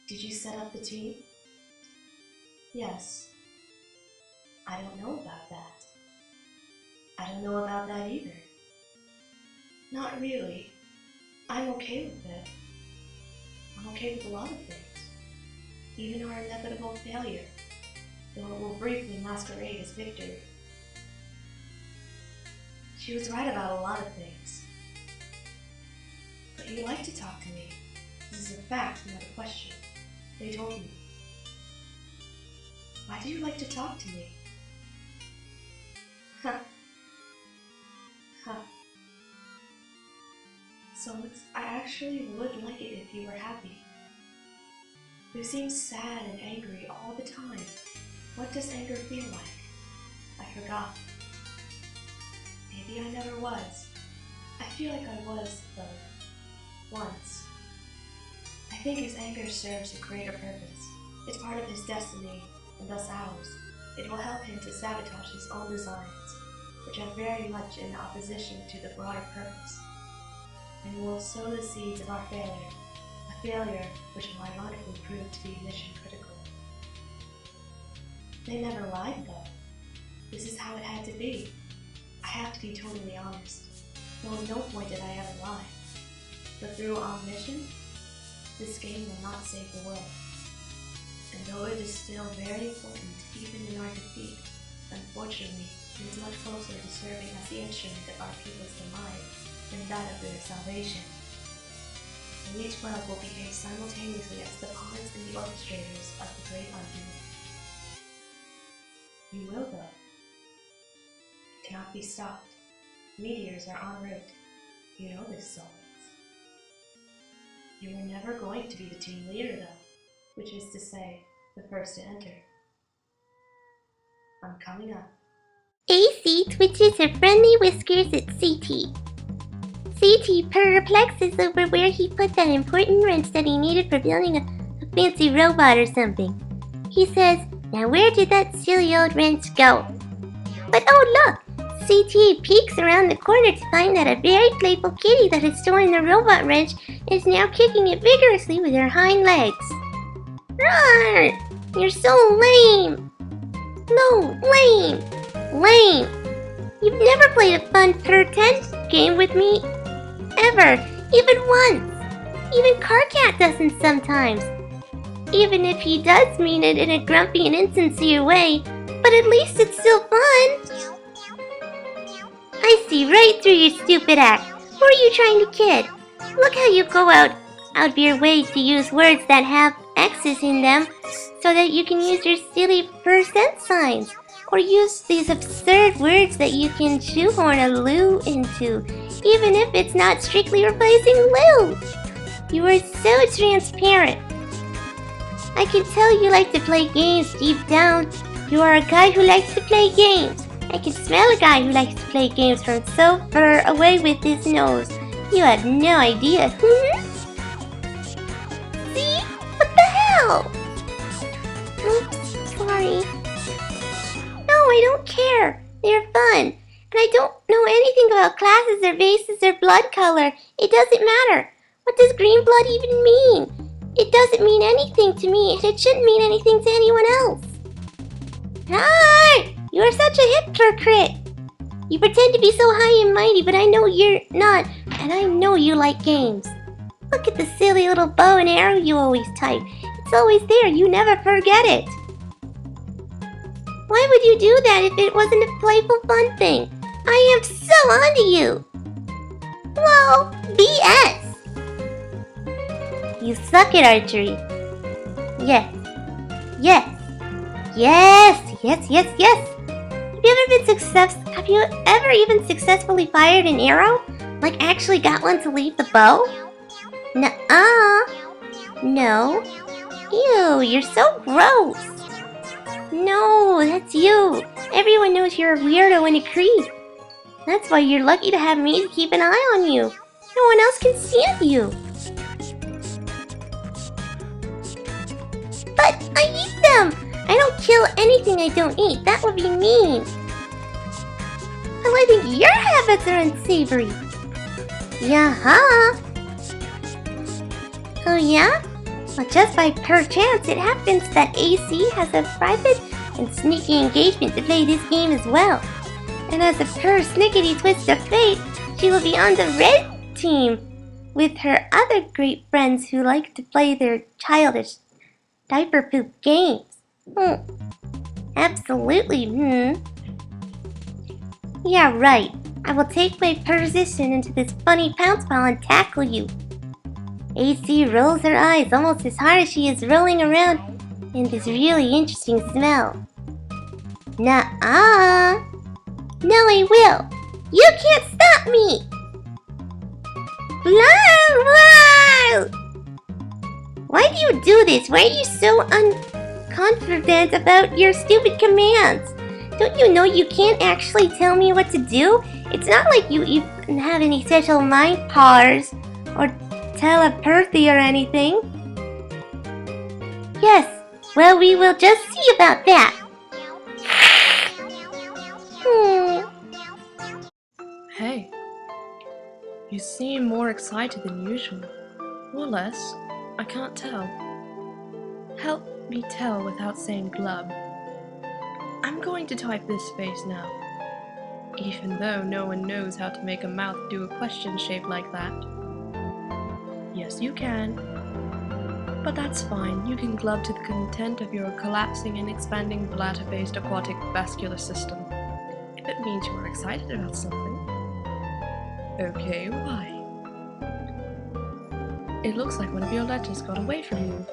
Did you set up the team? Yes. I don't know about that. I don't know about that either. Not really. I'm okay with it. I'm okay with a lot of things. Even our inevitable failure, though it will briefly masquerade as victory. She was right about a lot of things. But you like to talk to me. This is a fact, not a question. They told me. Why do you like to talk to me? Huh. Huh. So I actually would like it if you were happy. You seem sad and angry all the time. What does anger feel like? I forgot. Maybe I never was. I feel like I was, though. Once. I think his anger serves a greater purpose. It's part of his destiny, and thus ours. It will help him to sabotage his own designs, which are very much in opposition to the broader purpose, and will sow the seeds of our failure, a failure which will ironically prove to be mission critical. They never lied, though. This is how it had to be. I have to be totally honest, though at no point did I ever lie. But through omniscience, this game will not save the world. And though it is still very important, even in our defeat, unfortunately, it is much closer to serving as the instrument of our people's demise than that of their salvation. And each one will behave simultaneously as the pawns and the orchestrators of the great undoing. You will, though. It cannot be stopped. Meteors are en route. You know this, souls. You were never going to be the team leader, though, which is to say, the first to enter. I'm coming up. AC twitches her friendly whiskers at CT. CT perplexes over where he put that important wrench that he needed for building a fancy robot or something. He says, "Now where did that silly old wrench go?" But oh look! CT peeks around the corner to find that a very playful kitty that had stolen the robot wrench is now kicking it vigorously with her hind legs. Roar! You're so lame! No, lame! Lame! You've never played a fun pretend game with me, ever, even once. Even Carcat doesn't sometimes. Even if he does mean it in a grumpy and insincere way, but at least it's still fun. I see right through your stupid act. Who are you trying to kid? Look how you go out of your way to use words that have X's in them so that you can use your silly percent signs, or use these absurd words that you can shoehorn a Lou into, even if it's not strictly replacing Lou. You are so transparent. I can tell you like to play games deep down. You are a guy who likes to play games. I can smell a guy who likes to play games from so far away with his nose. You have no idea. See? What the hell? Oops, sorry. No, I don't care. They're fun. And I don't know anything about classes or races or blood color. It doesn't matter. What does green blood even mean? It doesn't mean anything to me, and it shouldn't mean anything to anyone else. Hi! You are such a hypocrite. You pretend to be so high and mighty, but I know you're not, and I know you like games. Look at the silly little bow and arrow you always type. It's always there. You never forget it. Why would you do that if it wasn't a playful fun thing? I am so onto you. Well, BS. You suck at archery. Yes. Yes. Yes. Yes, yes, yes. Have you ever even successfully fired an arrow? Like actually got one to leave the bow? Nuh-uh. No. Ew, you're so gross. No, that's you. Everyone knows you're a weirdo and a creep. That's why you're lucky to have me to keep an eye on you. No one else can stand you. But I eat them! I don't kill anything I don't eat. That would be mean. Well, I think your habits are unsavory. Yeah-huh. Oh yeah? Well, just by perchance, it happens that AC has a private and sneaky engagement to play this game as well. And as a pure snickety twist of fate, she will be on the red team with her other great friends who like to play their childish diaper poop games. Absolutely, Yeah, right. I will take my position into this funny pounce ball and tackle you. AC rolls her eyes almost as hard as she is rolling around in this really interesting smell. Nuh-uh. No, I will. You can't stop me. Why do you do this? Why are you so unconfident about your stupid commands? Don't you know you can't actually tell me what to do? It's not like you even have any special mind powers or telepathy or anything. Yes, well, we will just see about that. Hey, you seem more excited than usual. Or less. I can't tell. Help me tell without saying glub. I'm going to type this face now. Even though no one knows how to make a mouth do a question shape like that. Yes, you can. But that's fine. You can glub to the content of your collapsing and expanding bladder-based aquatic vascular system. If it means you are excited about something. Okay, why? It looks like one of your letters got away from you.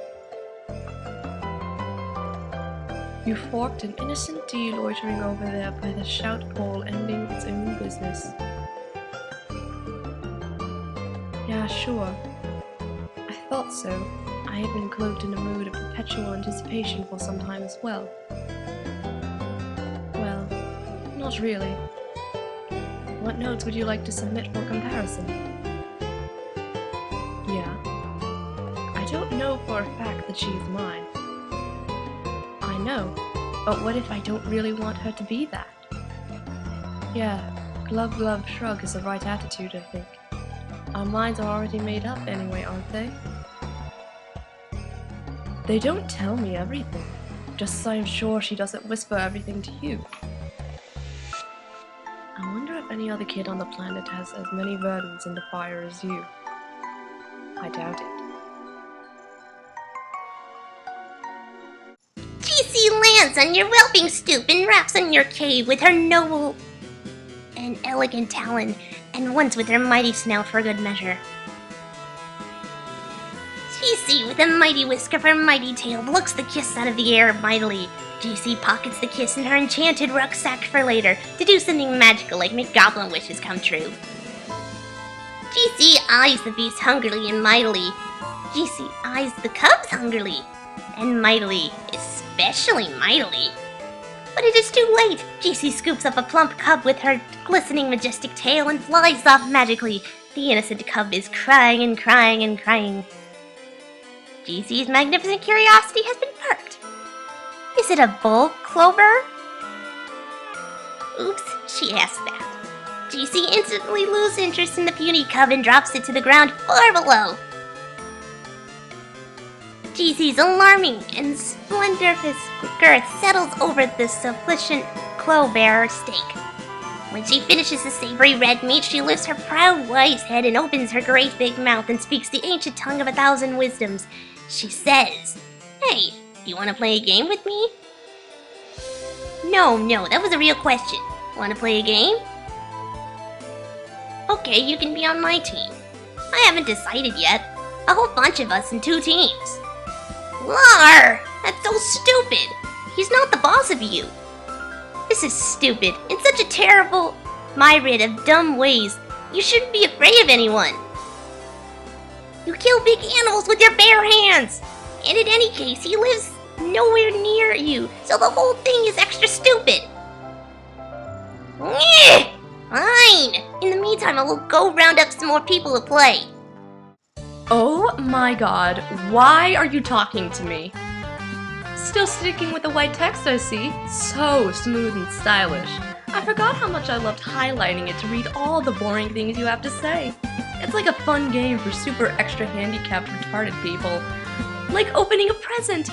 You forked an innocent D loitering over there by the shout pole ending its own business. Yeah, sure. I thought so. I had been cloaked in a mood of perpetual anticipation for some time as well. Well, not really. What notes would you like to submit for comparison? Yeah. I don't know for a fact that she is mine. I know, but what if I don't really want her to be that? Yeah, glove glove shrug is the right attitude, I think. Our minds are already made up anyway, aren't they? They don't tell me everything, just so I'm sure she doesn't whisper everything to you. I wonder if any other kid on the planet has as many burdens in the fire as you. I doubt it. GC lands on your whelping stoop and raps on your cave with her noble and elegant talon, and once with her mighty snout for good measure. GC, with a mighty whisk of her mighty tail, plucks the kiss out of the air mightily. GC pockets the kiss in her enchanted rucksack for later, to do something magical like make goblin wishes come true. GC eyes the beast hungrily and mightily. GC eyes the cubs hungrily and mightily, especially mightily. But it is too late. GC scoops up a plump cub with her glistening majestic tail and flies off magically. The innocent cub is crying and crying and crying. GC's magnificent curiosity has been perked. Is it a bull, Clover? Oops, she asked that. GC instantly loses interest in the puny cub and drops it to the ground far below. GC's alarming and splendorous girth settles over the sufficient clover steak. When she finishes the savory red meat, she lifts her proud wise head and opens her great big mouth and speaks the ancient tongue of 1,000 wisdoms. She says, "Hey, you want to play a game with me?" No, that was a real question. Want to play a game? Okay, you can be on my team. I haven't decided yet. A whole bunch of us in 2 teams. Lar! That's so stupid! He's not the boss of you. This is stupid, and such a terrible myriad of dumb ways. You shouldn't be afraid of anyone. You kill big animals with your bare hands! And in any case, he lives nowhere near you, so the whole thing is extra stupid. Fine! In the meantime, I will go round up some more people to play. Oh my god, why are you talking to me? Still sticking with the white text, I see. So smooth and stylish. I forgot how much I loved highlighting it to read all the boring things you have to say. It's like a fun game for super extra handicapped retarded people. like opening a present.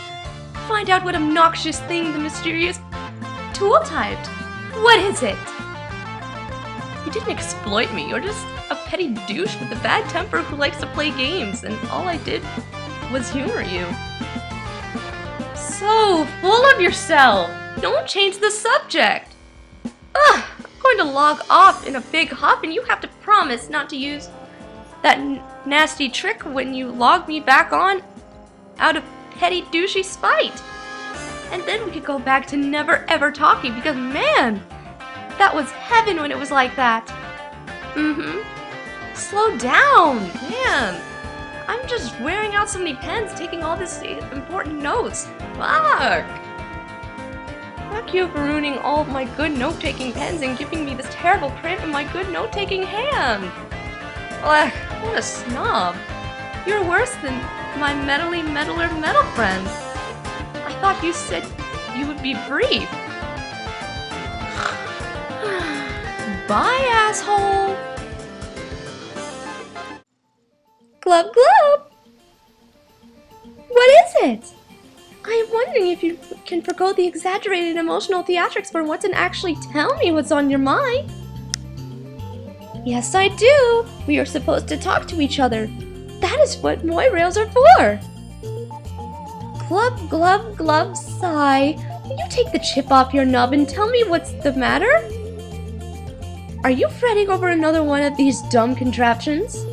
Find out what obnoxious thing the mysterious tool typed. What is it? You didn't exploit me. You're just a petty douche with a bad temper who likes to play games, and all I did was humor you. So full of yourself. Don't change the subject. Ugh, I'm going to log off in a big huff, and you have to promise not to use that nasty trick when you log me back on out of petty douchey spite. And then we could go back to never ever talking, because man, that was heaven when it was like that. Slow down, man. I'm just wearing out so many pens, taking all this important notes. Fuck. Fuck you for ruining all of my good note-taking pens and giving me this terrible print in my good note-taking hand. Ugh, what a snob. You're worse than my meddler metal friends. I thought you said you would be brief. Bye, asshole. Glub glub. What is it? I am wondering if you can forgo the exaggerated emotional theatrics for once and actually tell me what's on your mind. Yes, I do. We are supposed to talk to each other. That is what moirails are for. Glub, glub, glub, sigh. Will you take the chip off your nub and tell me what's the matter? Are you fretting over another one of these dumb contraptions?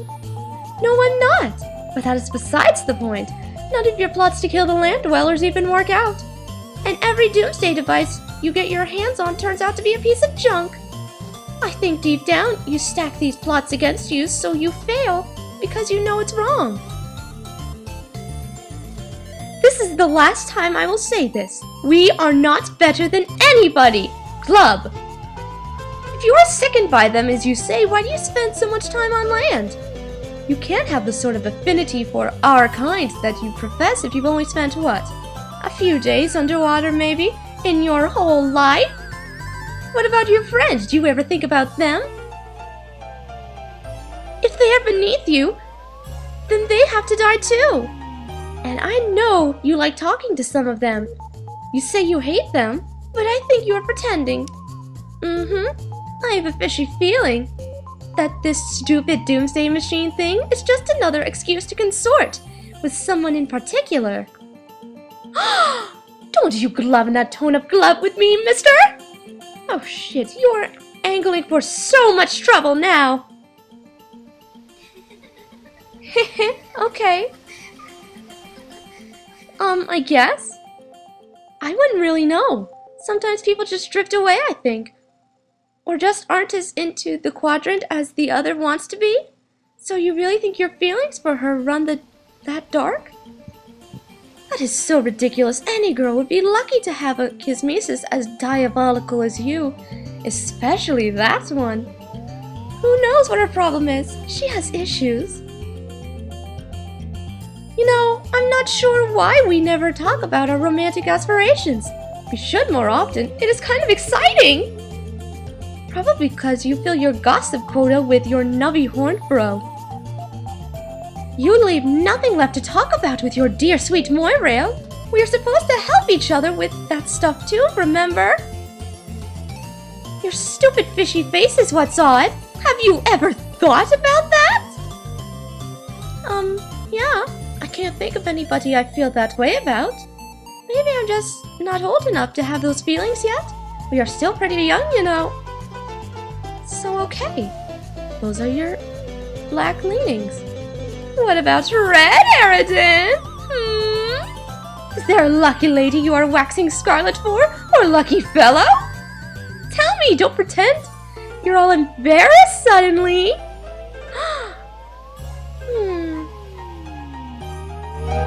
No, I'm not. But that is besides the point. None of your plots to kill the land dwellers even work out. And every doomsday device you get your hands on turns out to be a piece of junk. I think deep down you stack these plots against you so you fail because you know it's wrong. This is the last time I will say this. We are not better than anybody. Glub. If you are sickened by them, as you say, why do you spend so much time on land? You can't have the sort of affinity for our kind that you profess if you've only spent, what? A few days underwater, maybe, in your whole life? What about your friends? Do you ever think about them? If they are beneath you, then they have to die too. And I know you like talking to some of them. You say you hate them, but I think you're pretending. I have a fishy feeling that this stupid doomsday machine thing is just another excuse to consort with someone in particular. Don't you glove in that tone of glove with me, mister! Oh shit, you're angling for so much trouble now. Okay. I guess. I wouldn't really know. Sometimes people just drift away, I think. Or just aren't as into the quadrant as the other wants to be? So you really think your feelings for her run that dark? That is so ridiculous. Any girl would be lucky to have a kismesis as diabolical as you. Especially that one. Who knows what her problem is? She has issues. You know, I'm not sure why we never talk about our romantic aspirations. We should more often. It is kind of exciting. Probably because you fill your gossip quota with your nubby horned bro. You leave nothing left to talk about with your dear sweet Moirail. We are supposed to help each other with that stuff too, remember? Your stupid fishy face is what's odd. Have you ever thought about that? Yeah. I can't think of anybody I feel that way about. Maybe I'm just not old enough to have those feelings yet. We are still pretty young, you know. So okay, those are your black leanings. What about red, Aradin? Is there a lucky lady you are waxing scarlet for, or lucky fellow? Tell me, don't pretend. You're all embarrassed suddenly.